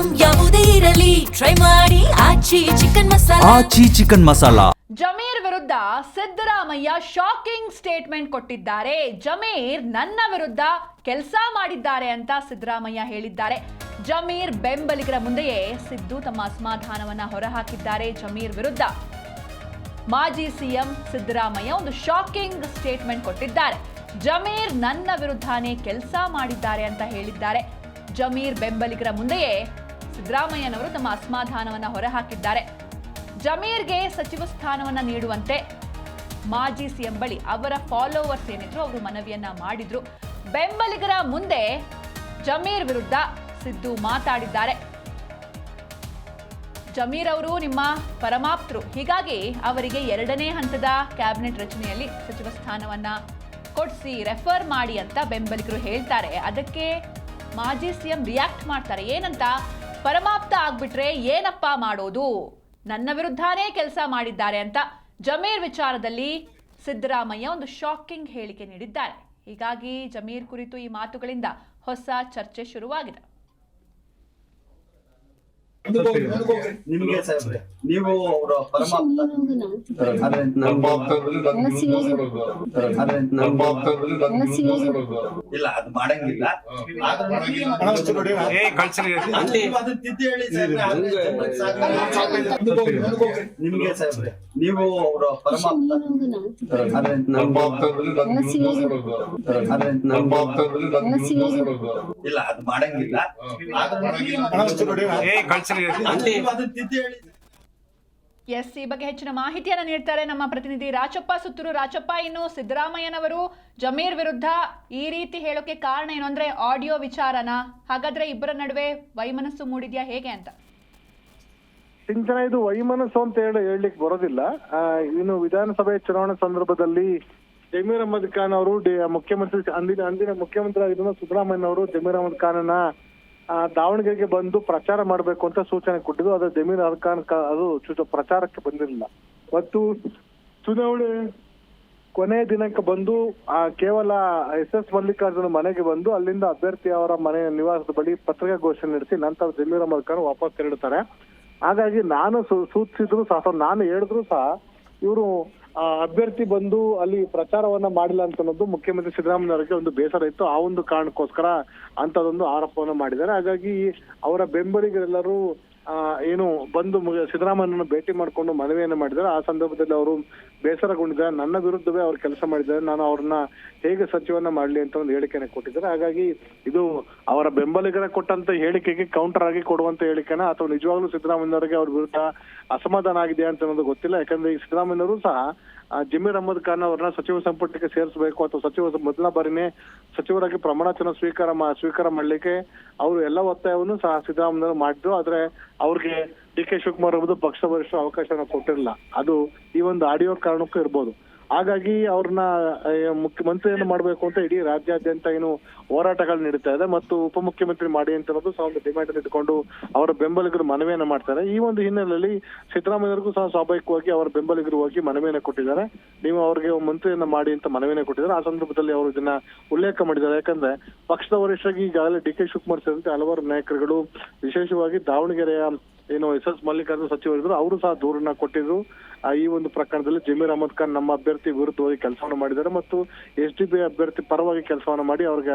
Item ಯಾವುದೇ ಇರಲಿ try ಮಾಡಿ ಆಚಿ ಚಿಕನ್ ಮಸಾಲಾ. ಜಮೀರ್ ವಿರುದ್ಧ ಸಿದ್ದರಾಮಯ್ಯ ಶಾಕಿಂಗ್ ಸ್ಟೇಟ್ಮೆಂಟ್ ಕೊಟ್ಟಿದ್ದಾರೆ. ಜಮೀರ್ ನನ್ನ ವಿರುದ್ಧ ಕೆಲಸ ಮಾಡಿದ್ದಾರೆ ಅಂತ ಸಿದ್ದರಾಮಯ್ಯ ಹೇಳಿದ್ದಾರೆ. ಜಮೀರ್ ಬೆಂಬಲಿಗರ ಮುಂದೆಯೇ ಸಿದ್ದು ತಮ್ಮ ಅಸಮಾಧಾನವನ್ನ ಹೊರಹಾಕಿದ್ದಾರೆ. ಜಮೀರ್ ವಿರುದ್ಧ ಮಾಜಿ ಸಿಎಂ ಸಿದ್ದರಾಮಯ್ಯ ಒಂದು ಶಾಕಿಂಗ್ ಸ್ಟೇಟ್ಮೆಂಟ್ ಕೊಟ್ಟಿದ್ದಾರೆ. ಜಮೀರ್ ನನ್ನ ವಿರುದ್ಧನೇ ಕೆಲಸ ಮಾಡಿದ್ದಾರೆ ಅಂತ ಹೇಳಿದ್ದಾರೆ. ಜಮೀರ್ ಬೆಂಬಲಿಗರ ಮುಂದೆಯೇ ಸಿದ್ದರಾಮಯ್ಯನವರು ತಮ್ಮ ಅಸಮಾಧಾನವನ್ನ ಹೊರಹಾಕಿದ್ದಾರೆ. ಜಮೀರ್ಗೆ ಸಚಿವ ಸ್ಥಾನವನ್ನ ನೀಡುವಂತೆ ಮಾಜಿ ಸಿಎಂ ಬಳಿ ಅವರ ಫಾಲೋವರ್ಸ್ ಏನಿದ್ರು ಅವರು ಮನವಿಯನ್ನ ಮಾಡಿದ್ರು. ಬೆಂಬಲಿಗರ ಮುಂದೆ ಜಮೀರ್ ವಿರುದ್ಧ ಸಿದ್ದು ಮಾತಾಡಿದ್ದಾರೆ. ಜಮೀರ್ ಅವರು ನಿಮ್ಮ ಪರಮಾಪ್ತರು, ಹೀಗಾಗಿ ಅವರಿಗೆ 2ನೇ ಹಂತದ ಕ್ಯಾಬಿನೆಟ್ ರಚನೆಯಲ್ಲಿ ಸಚಿವ ಸ್ಥಾನವನ್ನ ಕೊಡಿಸಿ ರೆಫರ್ ಮಾಡಿ ಅಂತ ಬೆಂಬಲಿಗರು ಹೇಳ್ತಾರೆ. ಅದಕ್ಕೆ ಮಾಜಿ ಸಿಎಂ ರಿಯಾಕ್ಟ್ ಮಾಡ್ತಾರೆ. ಏನಂತ, ಪರಮಾಪ್ತ ಆಗ್ಬಿಟ್ರೆ ಏನಪ್ಪ ಮಾಡೋದು, ನನ್ನ ವಿರುದ್ಧನೇ ಕೆಲಸ ಮಾಡಿದ್ದಾರೆ ಅಂತ ಜಮೀರ್ ವಿಚಾರದಲ್ಲಿ ಸಿದ್ದರಾಮಯ್ಯ ಒಂದು ಶಾಕಿಂಗ್ ಹೇಳಿಕೆ ನೀಡಿದ್ದಾರೆ. ಹೀಗಾಗಿ ಜಮೀರ್ ಕುರಿತು ಈ ಮಾತುಗಳಿಂದ ಹೊಸ ಚರ್ಚೆ ಶುರುವಾಗಿದೆ. ನಿಮಗೆ ನೀವು ಅವರ ಪರಮಾಪ್ತ ಇಲ್ಲ ಅದು ಮಾಡಂಗಿಲ್ಲ. ನಿಮ್ಗೆ ಸಾಹೇಬ್ರೆ ನೀವು ಅವರ ಪರಮಾಪ್ತ ಇಲ್ಲ ಅದು ಮಾಡಂಗಿಲ್ಲ. ಎಸ್, ಈ ಬಗ್ಗೆ ಹೆಚ್ಚಿನ ಮಾಹಿತಿಯನ್ನು ನೀಡ್ತಾರೆ ನಮ್ಮ ಪ್ರತಿನಿಧಿ ರಾಚಪ್ಪ ಸುತ್ತೂರು. ರಾಚಪ್ಪ, ಇನ್ನು ಸಿದ್ದರಾಮಯ್ಯನವರು ಜಮೀರ್ ವಿರುದ್ಧ ಈ ರೀತಿ ಹೇಳೋಕೆ ಕಾರಣ ಏನು ಅಂದ್ರೆ ಆಡಿಯೋ ವಿಚಾರನ? ಹಾಗಾದ್ರೆ ಇಬ್ಬರ ನಡುವೆ ವೈಮನಸ್ಸು ಮೂಡಿದ್ಯಾ, ಹೇಗೆ ಅಂತ? ಸಿಂಚನ, ಇದು ವೈಮನಸ್ಸು ಅಂತ ಹೇಳಲಿಕ್ಕೆ ಬರೋದಿಲ್ಲ. ಇನ್ನು ವಿಧಾನಸಭೆ ಚುನಾವಣೆ ಸಂದರ್ಭದಲ್ಲಿ ಜಮೀರ್ ಅಹಮದ್ ಖಾನ್ ಅವರು ಮುಖ್ಯಮಂತ್ರಿ ಅಂದಿನ ಮುಖ್ಯಮಂತ್ರಿ ಆಗಿದ್ದ ಸಿದ್ದರಾಮಯ್ಯನವರು ಜಮೀರ್ ಅಹಮದ್ ಖಾನನ್ನ ದಾವಣಗೆರೆಗೆ ಬಂದು ಪ್ರಚಾರ ಮಾಡಬೇಕು ಅಂತ ಸೂಚನೆ ಕೊಟ್ಟಿದ್ದು. ಅದು ಜಮೀರ್ ಅಹಮದ್ ಖಾನ್ ಅದು ಪ್ರಚಾರಕ್ಕೆ ಬಂದಿರಲಿಲ್ಲ. ಮತ್ತು ಚುನಾವಣೆ ಕೊನೆಯ ದಿನಕ್ಕೆ ಬಂದು ಕೇವಲ SS ಮಲ್ಲಿಕಾರ್ಜುನ ಮನೆಗೆ ಬಂದು ಅಲ್ಲಿಂದ ಅಭ್ಯರ್ಥಿ ಅವರ ಮನೆ ನಿವಾಸದ ಬಳಿ ಪತ್ರಿಕಾಗೋಷ್ಠಿ ನಡೆಸಿ ನಂತರ ಜಮೀರ್ ಅಹಮದ್ ಖಾನ್ ವಾಪಸ್ ತೆರಳುತ್ತಾರೆ. ಹಾಗಾಗಿ ನಾನು ಸೂಚಿಸಿದ್ರು ಸಹ, ನಾನು ಹೇಳಿದ್ರು ಸಹ ಇವರು ಅಭ್ಯರ್ಥಿ ಬಂದು ಅಲ್ಲಿ ಪ್ರಚಾರವನ್ನ ಮಾಡಿಲ್ಲ ಅಂತ ಅನ್ನೋದು ಮುಖ್ಯಮಂತ್ರಿ ಸಿದ್ದರಾಮಯ್ಯ ಅವರಿಗೆ ಒಂದು ಬೇಸರ ಇತ್ತು. ಆ ಒಂದು ಕಾರಣಕ್ಕೋಸ್ಕರ ಅಂತದೊಂದು ಆರೋಪವನ್ನ ಮಾಡಿದ್ದಾರೆ. ಹಾಗಾಗಿ ಅವರ ಬೆಂಬಲಿಗರೆಲ್ಲರೂ ಏನು ಬಂದು ಸಿದ್ದರಾಮಯ್ಯನ ಭೇಟಿ ಮಾಡಿಕೊಂಡು ಮನವಿಯನ್ನ ಮಾಡಿದ್ದಾರೆ. ಆ ಸಂದರ್ಭದಲ್ಲಿ ಅವರು ಬೇಸರಗೊಂಡಿದ್ದಾರೆ. ನನ್ನ ವಿರುದ್ಧವೇ ಅವ್ರು ಕೆಲಸ ಮಾಡಿದ್ದಾರೆ, ನಾನು ಅವ್ರನ್ನ ಹೇಗೆ ಸಚಿವನ್ನ ಮಾಡ್ಲಿ ಅಂತ ಒಂದು ಹೇಳಿಕೆನ ಕೊಟ್ಟಿದ್ದಾರೆ. ಹಾಗಾಗಿ ಇದು ಅವರ ಬೆಂಬಲಿಗರ ಕೊಟ್ಟಂತ ಹೇಳಿಕೆಗೆ ಕೌಂಟರ್ ಆಗಿ ಕೊಡುವಂತ ಹೇಳಿಕೆನ ಅಥವಾ ನಿಜವಾಗ್ಲೂ ಸಿದ್ದರಾಮಯ್ಯನವರಿಗೆ ಅವ್ರ ವಿರುದ್ಧ ಅಸಮಾಧಾನ ಆಗಿದೆ ಅಂತ ಅನ್ನೋದು ಗೊತ್ತಿಲ್ಲ. ಯಾಕಂದ್ರೆ ಈ ಸಿದ್ದರಾಮಯ್ಯನವರು ಸಹ ಜಮೀರ್ ಅಹಮದ್ ಖಾನ್ ಅವರನ್ನ ಸಚಿವ ಸಂಪುಟಕ್ಕೆ ಸೇರಿಸಬೇಕು ಅಥವಾ ಮೊದಲ ಬಾರಿನೇ ಸಚಿವರಾಗಿ ಪ್ರಮಾಣವಚನ ಸ್ವೀಕಾರ ಮಾಡ್ಲಿಕ್ಕೆ ಅವರು ಎಲ್ಲ ಒತ್ತಾಯವನ್ನು ಸಹ ಸಿದ್ದರಾಮಯ್ಯ ಮಾಡಿದ್ರು. ಆದ್ರೆ ಅವ್ರಿಗೆ DK ಶಿವಕುಮಾರ್ ಅವರು ಪಕ್ಷ ವರಿಷ್ಠ ಅವಕಾಶನ ಕೊಟ್ಟಿರಲಿಲ್ಲ. ಅದು ಈ ಒಂದು ಆಡಿಯೋ ಕಾರಣಕ್ಕೂ ಇರ್ಬೋದು. ಹಾಗಾಗಿ ಅವ್ರನ್ನ ಮುಖ್ಯಮಂತ್ರಿಯನ್ನು ಮಾಡಬೇಕು ಅಂತ ಇಡೀ ರಾಜ್ಯಾದ್ಯಂತ ಏನು ಹೋರಾಟಗಳು ನಡೀತಾ ಇದೆ ಮತ್ತು ಉಪಮುಖ್ಯಮಂತ್ರಿ ಮಾಡಿ ಅಂತ ಅನ್ನೋದು ಸಹ ಒಂದು ಡಿಮ್ಯಾಂಡ್ ಇಟ್ಕೊಂಡು ಅವರ ಬೆಂಬಲಿಗರು ಮನವಿಯನ್ನ ಮಾಡ್ತಾರೆ. ಈ ಒಂದು ಹಿನ್ನೆಲೆಯಲ್ಲಿ ಸಿದ್ದರಾಮಯ್ಯರಿಗೂ ಸಹ ಸ್ವಾಭಾವಿಕವಾಗಿ ಅವರ ಬೆಂಬಲಿಗರು ಹೋಗಿ ಮನವಿಯನ್ನ ಕೊಟ್ಟಿದ್ದಾರೆ. ನೀವು ಅವ್ರಿಗೆ ಮಂತ್ರಿಯನ್ನ ಮಾಡಿ ಅಂತ ಮನವಿಯನ್ನ ಕೊಟ್ಟಿದ್ದಾರೆ. ಆ ಸಂದರ್ಭದಲ್ಲಿ ಅವರು ಇದನ್ನ ಉಲ್ಲೇಖ ಮಾಡಿದ್ದಾರೆ. ಯಾಕಂದ್ರೆ ಪಕ್ಷದ ವರಿಷ್ಠರಾಗಿ ಈಗಾಗಲೇ DK ಶಿವಕುಮಾರ್ ಸೇರಿದಂತೆ ಹಲವಾರು ನಾಯಕರುಗಳು, ವಿಶೇಷವಾಗಿ ದಾವಣಗೆರೆಯ ಏನು SS ಮಲ್ಲಿಕಾರ್ಜುನ ಸಚಿವರಿದ್ರು, ಅವರು ಸಹ ದೂರನ್ನ ಕೊಟ್ಟಿದ್ರು. ಈ ಒಂದು ಪ್ರಕರಣದಲ್ಲಿ ಜಮೀರ್ ಅಹಮದ್ ಖಾನ್ ನಮ್ಮ ಅಭ್ಯರ್ಥಿ ವಿರುದ್ಧವಾಗಿ ಕೆಲಸವನ್ನು ಮಾಡಿದ್ದಾರೆ ಮತ್ತು SDB ಅಭ್ಯರ್ಥಿ ಪರವಾಗಿ ಕೆಲಸವನ್ನ ಮಾಡಿ ಅವ್ರಿಗೆ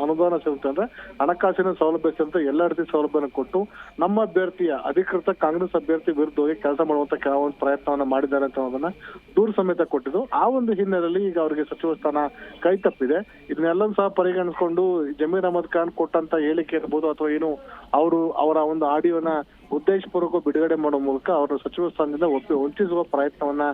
ಅನುದಾನ ಸೇರಿದಂತೆ ಅಂದ್ರೆ ಹಣಕಾಸಿನ ಸೌಲಭ್ಯ ಸೇರಿದಂತೆ ಎಲ್ಲ ರೀತಿ ಸೌಲಭ್ಯನ ಕೊಟ್ಟು ನಮ್ಮ ಅಭ್ಯರ್ಥಿಯ ಅಧಿಕೃತ ಕಾಂಗ್ರೆಸ್ ಅಭ್ಯರ್ಥಿ ವಿರುದ್ಧವಾಗಿ ಕೆಲಸ ಮಾಡುವಂತ ಕೆಲವೊಂದು ಪ್ರಯತ್ನವನ್ನ ಮಾಡಿದ್ದಾರೆ ಅಂತ ಅನ್ನೋದನ್ನ ದೂರು ಸಮೇತ ಕೊಟ್ಟಿದ್ದು. ಆ ಒಂದು ಹಿನ್ನೆಲೆಯಲ್ಲಿ ಈಗ ಅವರಿಗೆ ಸಚಿವ ಸ್ಥಾನ ಕೈ ತಪ್ಪಿದೆ. ಇದನ್ನೆಲ್ಲೂ ಸಹ ಪರಿಗಣಿಸಿಕೊಂಡು ಜಮೀರ್ ಅಹಮದ್ ಖಾನ್ ಕೊಟ್ಟಂತ ಹೇಳಿಕೆ ಇರ್ಬೋದು ಅಥವಾ ಏನು ಅವರು ಅವರ ಒಂದು ಆಡಿಯೋನ ಉದ್ದೇಶಪೂರ್ವಕ ಬಿಡುಗಡೆ ಮಾಡುವ ಮೂಲಕ ಅವರ ಸಚಿವ ಸ್ಥಾನದಿಂದ ವಂಚಿಸುವ ಪ್ರಯತ್ನವನ್ನ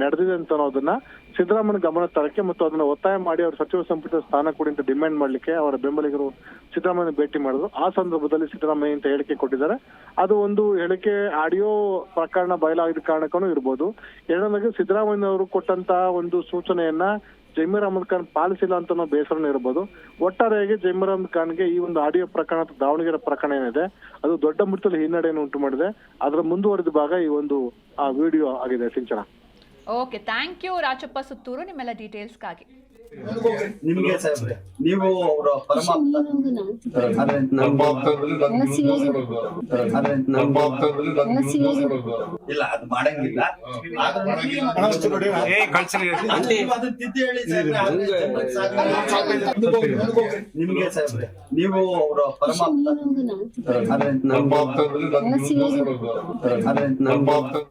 ನಡೆದಿದೆ ಅಂತ ಅನ್ನೋದನ್ನ ಸಿದ್ದರಾಮಯ್ಯ ಗಮನ ತರಕ್ಕೆ ಮತ್ತು ಅದನ್ನ ಒತ್ತಾಯ ಮಾಡಿ ಅವ್ರ ಸಚಿವ ಸಂಪುಟ ಸ್ಥಾನ ಕೊಡಿ ಅಂತ ಡಿಮ್ಯಾಂಡ್ ಮಾಡ್ಲಿಕ್ಕೆ ಅವರ ಬೆಂಬಲಿಗರು ಸಿದ್ದರಾಮಯ್ಯ ಭೇಟಿ ಮಾಡಿದ್ರು. ಆ ಸಂದರ್ಭದಲ್ಲಿ ಸಿದ್ದರಾಮಯ್ಯ ಅಂತ ಹೇಳಿಕೆ ಕೊಟ್ಟಿದ್ದಾರೆ. ಅದು ಒಂದು ಹೇಳಿಕೆ ಆಡಿಯೋ ಪ್ರಕರಣ ಬಯಲಾಗಿದ್ದ ಕಾರಣಕ್ಕೂ ಇರ್ಬೋದು. ಎರಡನೇದಾಗಿ ಸಿದ್ದರಾಮಯ್ಯ ಅವರು ಕೊಟ್ಟಂತಹ ಒಂದು ಸೂಚನೆಯನ್ನ ಜಮೀರ್ ಅಹಮದ್ ಖಾನ್ ಪಾಲಿಸಿಲ್ಲ ಅಂತ ನಾವು ಬೇಸರನ ಇರಬಹುದು. ಒಟ್ಟಾರೆಯಾಗಿ ಜಮೀರ್ ಅಹಮದ್ ಖಾನ್ಗೆ ಈ ಒಂದು ಆಡಿಯೋ ಪ್ರಕರಣ ದಾವಣಗೆರೆ ಪ್ರಕರಣ ಏನಿದೆ ಅದು ದೊಡ್ಡ ಮಟ್ಟದಲ್ಲಿ ಹಿನ್ನಡೆಯನ್ನು ಉಂಟು ಮಾಡಿದೆ. ಅದರ ಮುಂದುವರೆದ ಭಾಗ ಈ ಒಂದು ವಿಡಿಯೋ ಆಗಿದೆ. Sinchana. Okay, thank you Rachappa Suttur ನಿಮ್ಮೆಲ್ಲ ಡೀಟೇಲ್ಸ್ಗಾಗಿ. ನಿಮ್ಗೆ ಸಾಹೇಬ್ರೆ ನೀವು ಅವರ ಪರಮಾಪ್ತ ಆದ್ರೆ ಇಲ್ಲ ಅದು ಮಾಡಂಗಿಲ್ಲ ಆದ್ರೂ ಅದನ್ನ ತಿದ್ದಿ ಹೇಳಿ ನಿಮ್ಗೆ ಸಾಹೇಬ್ರೆ ನೀವು ಅವರ ಪರಮಾಪ್ತ ಆದ್ರೆ